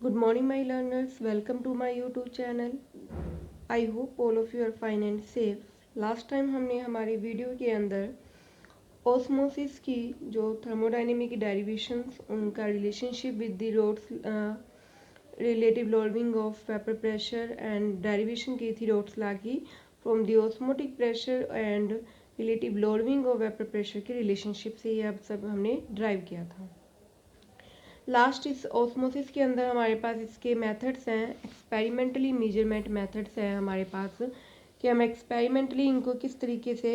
Good morning, my learners. Welcome to my YouTube channel. I hope all of you are fine and safe. Last time हमने हमारी video के अंदर osmosis की जो thermodynamic derivations उनका relationship with the Raoult's relative lowering of vapour pressure and derivation की थी Raoult's law की from the osmotic pressure and relative lowering of vapour pressure के रिलेशनशिप से ये अब सब हमने ड्राइव किया था। लास्ट इस ऑस्मोसिस के अंदर हमारे पास इसके मेथड्स हैं, एक्सपेरिमेंटली मेजरमेंट मेथड्स हैं हमारे पास कि हम एक्सपेरिमेंटली इनको किस तरीके से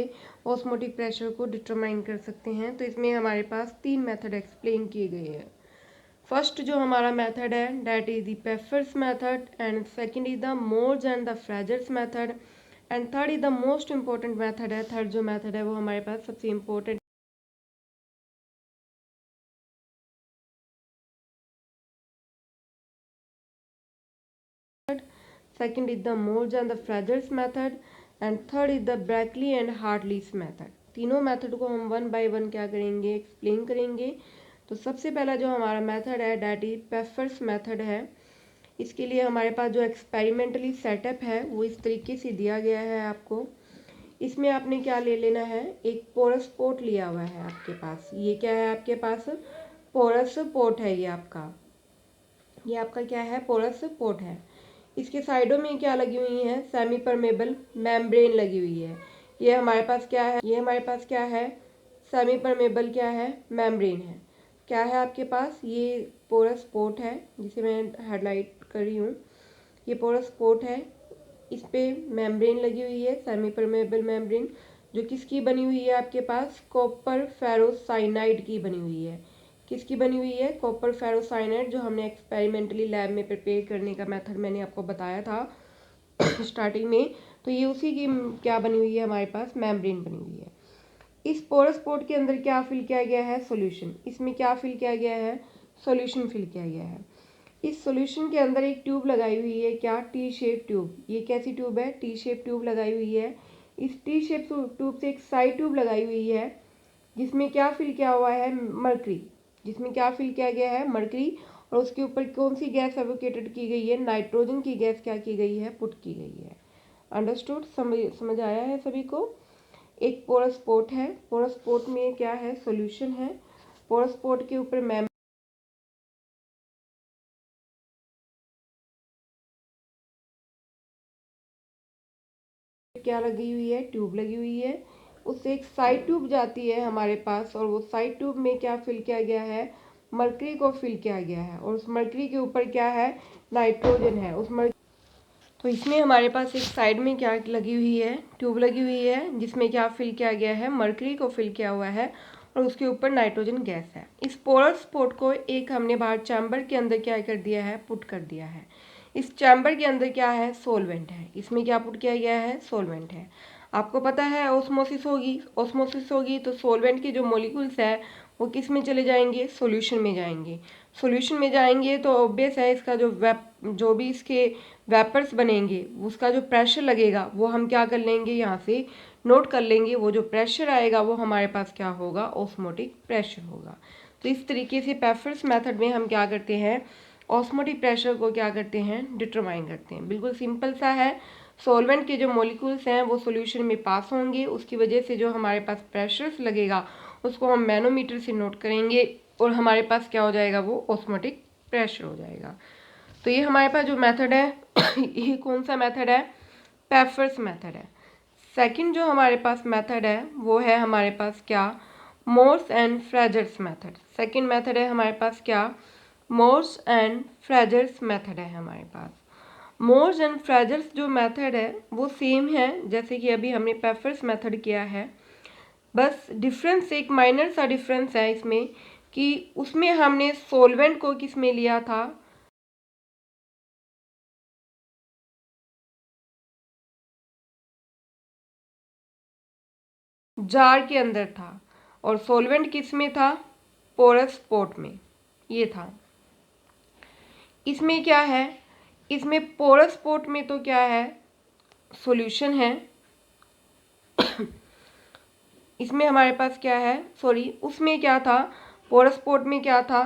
ऑस्मोटिक प्रेशर को डिटरमाइन कर सकते हैं। तो इसमें हमारे पास 3 मेथड एक्सप्लेन किए गए हैं। फर्स्ट जो हमारा मेथड है that is the Pfeffer's method, and second is the Morse and the Frazer's method, and third is the most important method है। थर्ड जो मेथड है वो हमारे पास सबसे important second is the Morse and the Fraser's method, and third is the Brackley and Hartley's method। तीनों method को हम वन बाय वन क्या करेंगे, एक्सप्लेन करेंगे। तो सबसे पहला जो हमारा मेथड है डैट इज पेफर्स मेथड है। इसके लिए हमारे पास जो एक्सपेरिमेंटली सेटअप है वो इस तरीके से दिया गया है आपको। इसमें आपने क्या ले लेना है, एक पोरस पोर्ट लिया हुआ है आपके पास। ये क्या है आपके पास, पोरस पोर्ट है। ये आपका क्या है, पोरस पोर्ट है। इसके साइडों में क्या लगी हुई है, सेमी परमेबल मेम्ब्रेन लगी हुई है। ये हमारे पास क्या है, सेमी परमेबल क्या है, मेम्ब्रेन है। क्या है आपके पास, ये पोरस पोर्ट है जिसे मैं हाईलाइट कर रही हूँ। ये पोरस पोर्ट है, इस पे मेम्ब्रेन लगी हुई है, सेमी परमेबल मेम्ब्रेन, जो किसकी बनी हुई है आपके पास, कॉपर फेरोसाइनाइड की बनी हुई है। किसकी बनी हुई है, कॉपर फेरोसाइनाइड, जो हमने एक्सपेरिमेंटली लैब में प्रिपेयर करने का मेथड मैंने आपको बताया था स्टार्टिंग में। तो ये उसी की क्या बनी हुई है, हमारे पास मेम्ब्रेन बनी हुई है। इस पोरस पोर्ट के अंदर क्या फिल किया गया है, सॉल्यूशन। इसमें क्या फिल किया गया है, सॉल्यूशन फिल किया गया है। इस सॉल्यूशन के अंदर एक ट्यूब लगाई हुई है, क्या, टी शेप ट्यूब। ये कैसी ट्यूब है, टी शेप ट्यूब लगाई हुई है। इस टी शेप ट्यूब से एक साइड ट्यूब लगाई हुई है जिसमें क्या फिल किया हुआ है, मरकरी। जिसमें क्या फिल किया गया है, मरकरी। और उसके ऊपर कौन सी गैस एवोकेटेड की गई है, नाइट्रोजन की गैस क्या की गई है, पुट की गई है। अंडरस्टूड, समझ आया है सभी को। एक पोरस पोर्ट है, पोरस पोर्ट में क्या है, सॉल्यूशन है। पोरस पोर्ट के ऊपर क्या लगी हुई है, ट्यूब लगी हुई है। उससे एक साइड ट्यूब जाती है हमारे पास, और वो साइड ट्यूब में क्या फिल किया गया है, मरकरी को फिल किया गया है। और उस मरकरी के ऊपर क्या है, नाइट्रोजन है। तो इसमें हमारे पास एक साइड में क्या लगी हुई है, ट्यूब लगी हुई है जिसमें क्या फिल किया गया है, मरकरी को फिल किया हुआ है, और उसके ऊपर नाइट्रोजन गैस है। इस पोरस पोर्ट को एक हमने बाहर चैम्बर के अंदर क्या कर दिया है, पुट कर दिया है। इस चैम्बर के अंदर क्या है, सोलवेंट है। इसमें क्या पुट किया गया है, सोलवेंट है। आपको पता है ऑस्मोसिस होगी तो सोलवेंट के जो मॉलिक्यूल्स है वो किस में चले जाएंगे, सॉल्यूशन में जाएंगे। सॉल्यूशन में जाएंगे तो ऑब्वियस है इसका जो भी इसके वेपर्स बनेंगे उसका जो प्रेशर लगेगा वो हम क्या कर लेंगे, यहाँ से नोट कर लेंगे। वो जो प्रेशर आएगा वो हमारे पास क्या होगा, ऑस्मोटिक प्रेशर होगा। तो इस तरीके से पेफर्स मेथड में हम क्या करते हैं, ऑस्मोटिक प्रेशर को क्या करते हैं, डिटरमाइन करते हैं। बिल्कुल सिंपल सा है। सॉल्वेंट के जो मॉलिक्यूल्स हैं वो सॉल्यूशन में पास होंगे, उसकी वजह से जो हमारे पास प्रेशर्स लगेगा उसको हम मैनोमीटर से नोट करेंगे, और हमारे पास क्या हो जाएगा, वो ऑस्मोटिक प्रेशर हो जाएगा। तो ये हमारे पास जो मेथड है ये कौन सा मेथड है, पेफर्स मेथड है। सेकंड जो हमारे पास मेथड है वो है हमारे पास क्या, Morse and Frazer's method. Second method है हमारे पास क्या, मोर्स एंड फ्रेजर्स मेथड है हमारे पास। मोर्स एंड फ्रेजर्स जो मेथड है वो सेम है जैसे कि अभी हमने पेफर्स मेथड किया है, बस डिफरेंस, एक माइनर सा डिफरेंस है इसमें कि उसमें हमने सोलवेंट को किस में लिया था, जार के अंदर था, और सॉल्वेंट किस में था, पोरस पोर्ट में। ये था। इसमें क्या है, इसमें पोरस पोर्ट में तो क्या है, सॉल्यूशन है। इसमें हमारे पास क्या है, सॉरी उसमें क्या था, पोरस पोर्ट में क्या था,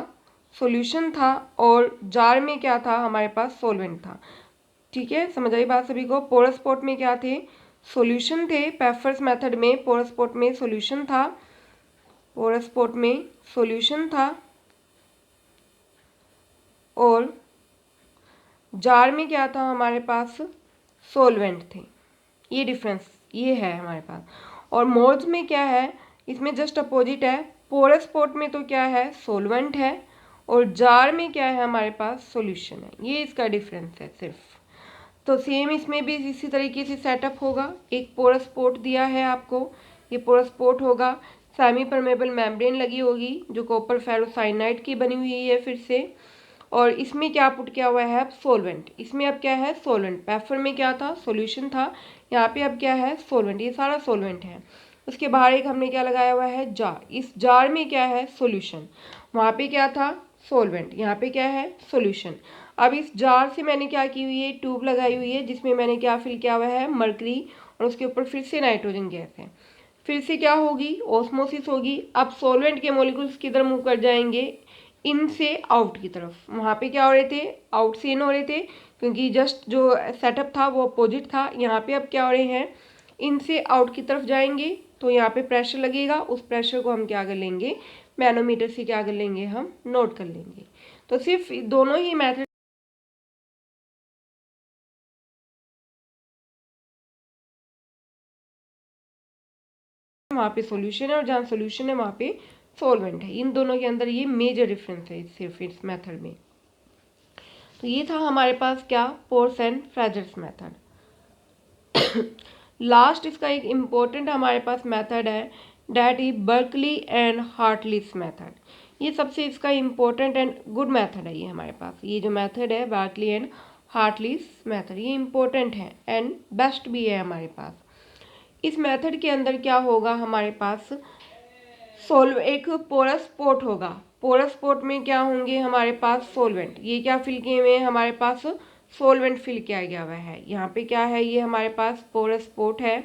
सॉल्यूशन था और जार में क्या था, हमारे पास सॉल्वेंट था। ठीक है, समझ आई बात सभी को। पोरस पॉट में क्या थे, सॉल्यूशन थे। पेफर्स मेथड में पोरस पॉट में सॉल्यूशन था, पोरस पॉट में सॉल्यूशन था और जार में क्या था, हमारे पास सॉल्वेंट थे। ये डिफरेंस ये है हमारे पास। और मोल्स में क्या है, इसमें जस्ट अपोजिट है। पोरस पॉट में तो क्या है, सॉल्वेंट है और जार में क्या है, हमारे पास सॉल्यूशन है। ये इसका डिफरेंस है सिर्फ। तो सेम इसमें भी इसी तरीके से सेटअप होगा। एक पोरस पॉट दिया है आपको, ये पोरस पॉट होगा, सेमी परमेबल मेम्ब्रेन लगी होगी जो कॉपर फेरोसाइनाइड की बनी हुई है फिर से। और इसमें क्या पुट किया हुआ है, अब सॉल्वेंट। इसमें अब क्या है, सॉल्वेंट। पेफर में क्या था, सॉल्यूशन था, यहाँ पे अब क्या है, सॉल्वेंट। ये सारा सॉल्वेंट है। उसके बाहर एक हमने क्या लगाया हुआ है, जार। इस जार में क्या है, सॉल्यूशन। वहाँ पे क्या था, सॉल्वेंट। यहाँ पे क्या है, सॉल्यूशन। अब इस जार से मैंने क्या की हुई है, ट्यूब लगाई हुई है जिसमें मैंने क्या फिल किया हुआ है, मरकरी, और उसके ऊपर फिर से नाइट्रोजन गैस है। फिर से क्या होगी, ऑस्मोसिस होगी। अब सॉल्वेंट के मॉलिक्यूल्स किधर मूव कर जाएंगे, इन से आउट की तरफ। वहाँ पे क्या हो रहे थे, आउट से इन हो रहे थे, क्योंकि जस्ट जो सेटअप था वो अपोजिट था। यहाँ पे अब क्या हो रहे हैं, इन से आउट की तरफ जाएंगे। तो यहाँ पे प्रेशर लगेगा, उस प्रेशर को हम क्या कर लेंगे, मैनोमीटर से क्या कर लेंगे, हम नोट कर लेंगे। तो सिर्फ दोनों ही मैथड, वहाँ पे सॉल्यूशन है और जहाँ सॉल्यूशन है वहाँ पे सॉल्वेंट है। इन दोनों के अंदर ये मेजर डिफरेंस है सिर्फ इस मेथड में। तो ये था हमारे पास क्या, Morse and Frazer's method. Last इसका एक इम्पोर्टेंट हमारे पास मेथड है, that is Berkeley and Hartley's method. ये सबसे इसका इम्पोर्टेंट एंड गुड मेथड है। ये हमारे पास ये जो मेथड है, बर्कली एंड हार्टलीस मेथड, ये इम्पोर्टेंट है एंड बेस्ट भी है हमारे पास। इस मेथड के अंदर क्या होगा, हमारे पास एक पोरस पॉट होगा। पोरस पॉट में क्या होंगे, हमारे पास सॉल्वेंट। ये क्या फिल किए हुए हैं, हमारे पास सॉल्वेंट फिल किया गया हुआ है। यहाँ पे क्या है, ये हमारे पास पोरस पॉट है।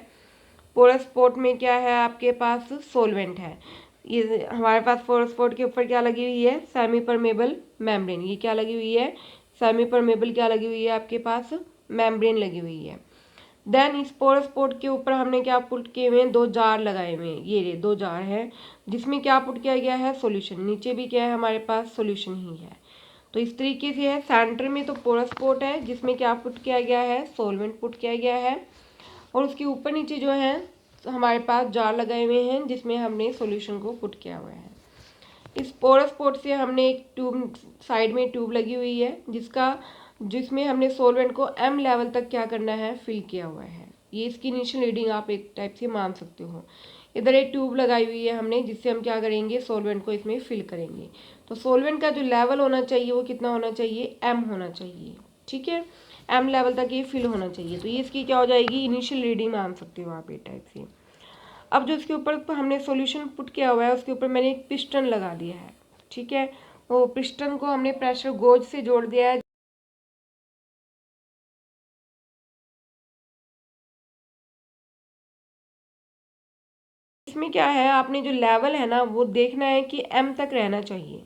पोरस पॉट में क्या है, आपके पास सॉल्वेंट है। ये हमारे पास पोरस पॉट के ऊपर क्या लगी हुई है, सेमी परमेबल मेम्ब्रेन। ये क्या लगी हुई है, सेमी परमेबल क्या लगी हुई है, आपके पास मेम्ब्रेन लगी हुई है। देन इस पोरस पॉट के ऊपर हमने क्या पुट किए हुए हैं, दो जार लगाए हुए हैं। ये दो जार हैं जिसमें क्या पुट किया गया है, सॉल्यूशन। नीचे भी क्या है, हमारे पास सॉल्यूशन ही है। तो इस तरीके से है। सेंटर में तो पोरस पॉट है जिसमें क्या पुट किया गया है, सॉल्वेंट पुट किया गया है। और उसके ऊपर नीचे जो है हमारे पास जार लगाए हुए हैं जिसमें हमने सॉल्यूशन को पुट किया हुआ है। इस पोरस पॉट से हमने एक ट्यूब, साइड में ट्यूब लगी हुई है जिसमें हमने सॉल्वेंट को m लेवल तक क्या करना है, फिल किया हुआ है। ये इसकी इनिशियल रीडिंग आप एक टाइप से मान सकते हो। इधर एक ट्यूब लगाई हुई है हमने जिससे हम क्या करेंगे, सॉल्वेंट को इसमें फिल करेंगे। तो सॉल्वेंट का जो लेवल होना चाहिए वो कितना होना चाहिए, m होना चाहिए। ठीक है, m लेवल तक ये फिल होना चाहिए। तो ये इसकी क्या हो जाएगी, इनिशियल रीडिंग मान सकते हो आप एक टाइप से। अब जो इसके ऊपर हमने सॉल्यूशन पुट किया हुआ है उसके ऊपर मैंने एक पिस्टन लगा दिया है। ठीक है, वो पिस्टन को हमने प्रेशर गोज से जोड़ दिया है। इसमें क्या है, आपने जो लेवल है ना वो देखना है कि m तक रहना चाहिए,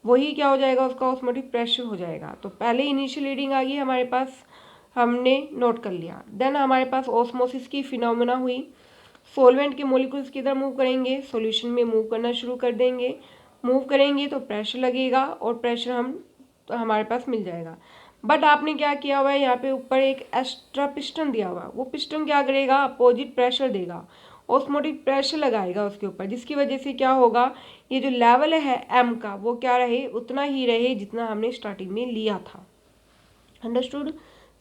वही क्या हो जाएगा, उसका ऑस्मोटिक प्रेशर हो जाएगा। तो पहले इनिशियल रीडिंग आ गई हमारे पास, हमने नोट कर लिया। देन हमारे पास ऑस्मोसिस की फिनोमेना हुई। सॉल्वेंट के मॉलिक्यूल्स किधर मूव करेंगे, सॉल्यूशन में मूव करना शुरू कर देंगे। मूव करेंगे तो प्रेशर लगेगा और प्रेशर तो हमारे पास मिल जाएगा। बट आपने क्या किया हुआ है, यहाँ पे ऊपर एक एक्स्ट्रा पिस्टन दिया हुआ है। वो पिस्टन क्या करेगा, अपोजिट प्रेशर देगा, ऑस्मोटिक प्रेशर लगाएगा उसके ऊपर, जिसकी वजह से क्या होगा, ये जो लेवल है m का वो क्या रहे, उतना ही रहे जितना हमने स्टार्टिंग में लिया था। अंडरस्टूड,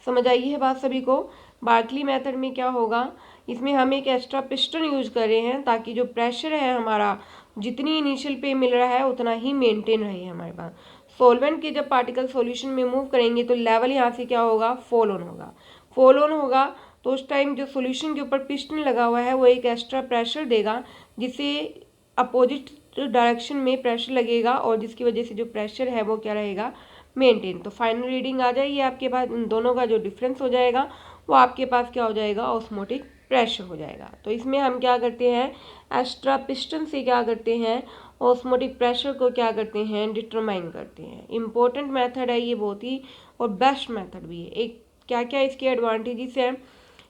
समझ आई है बात सभी को। बार्कली मेथड में क्या होगा, इसमें हम एक एक्स्ट्रा पिस्टन यूज कर रहे हैं ताकि जो प्रेशर है हमारा जितनी इनिशियल पे मिल रहा है उतना ही मेंटेन रहे हमारे पास। सॉल्वेंट के जब पार्टिकल सॉल्यूशन में मूव करेंगे तो लेवल यहाँ से क्या होगा, फॉल ऑन होगा। फॉल ऑन होगा तो उस टाइम जो सॉल्यूशन के ऊपर पिस्टन लगा हुआ है वो एक एक्स्ट्रा प्रेशर देगा, जिससे अपोजिट डायरेक्शन में प्रेशर लगेगा और जिसकी वजह से जो प्रेशर है वो क्या रहेगा, मेंटेन। तो फाइनल रीडिंग आ जाएगी आपके पास, इन दोनों का जो डिफरेंस हो जाएगा वो आपके पास क्या हो जाएगा, ऑस्मोटिक प्रेशर हो जाएगा। तो इसमें हम क्या करते हैं, एक्स्ट्रा पिस्टन से क्या करते हैं, ऑस्मोटिक प्रेशर को क्या करते हैं, डिटरमाइन करते हैं। इम्पोर्टेंट मेथड है ये बहुत ही, और बेस्ट मेथड भी है। एक क्या क्या इसके एडवांटेजेस हैं,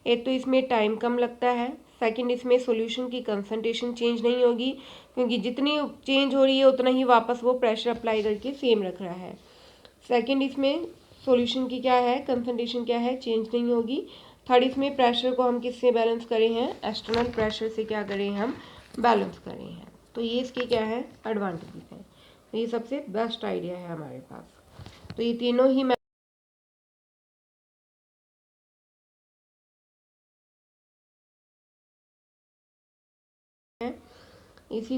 एक तो इसमें टाइम कम लगता है, सेकंड इसमें सॉल्यूशन की कंसंट्रेशन चेंज नहीं होगी, क्योंकि जितनी चेंज हो रही है उतना ही वापस वो प्रेशर अप्लाई करके सेम रख रहा है। सेकंड इसमें सॉल्यूशन की क्या है, कंसंट्रेशन क्या है, चेंज नहीं होगी। थर्ड इसमें प्रेशर को हम किससे बैलेंस करें हैं, एक्सटर्नल प्रेशर से क्या करें हम बैलेंस करें हैं। तो ये इसके क्या है, एडवांटेजेस हैं। तो ये सबसे बेस्ट आइडिया है हमारे पास। तो ये तीनों ही इसी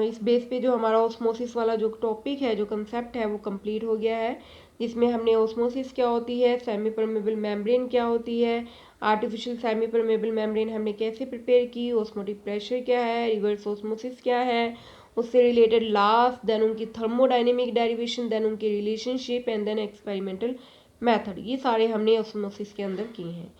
इस बेस पे जो हमारा ऑस्मोसिस वाला जो टॉपिक है, जो कंसेप्ट है, वो कंप्लीट हो गया है, जिसमें हमने ऑस्मोसिस क्या होती है, सेमी परमेबल मेम्ब्रेन क्या होती है, आर्टिफिशियल सेमी परमेबल मेम्ब्रेन हमने कैसे प्रिपेयर की, ऑस्मोटिक प्रेशर क्या है, रिवर्स ऑस्मोसिस क्या है, उससे रिलेटेड लॉस, देन उनकी थर्मोडाइनेमिक डेरिवेशन, देन उनकी relationship, and then experimental method, ये सारे हमने ऑस्मोसिस के अंदर किए हैं।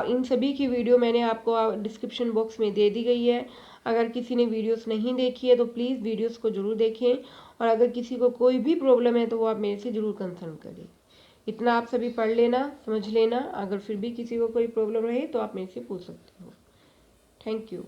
इन सभी की वीडियो मैंने आपको डिस्क्रिप्शन बॉक्स में दे दी गई है। अगर किसी ने वीडियोस नहीं देखी है तो प्लीज़ वीडियोस को ज़रूर देखें, और अगर किसी को कोई भी प्रॉब्लम है तो वो आप मेरे से ज़रूर कंसर्न करें। इतना आप सभी पढ़ लेना, समझ लेना, अगर फिर भी किसी को कोई प्रॉब्लम रहे तो आप मेरे से पूछ सकते हो। Thank you.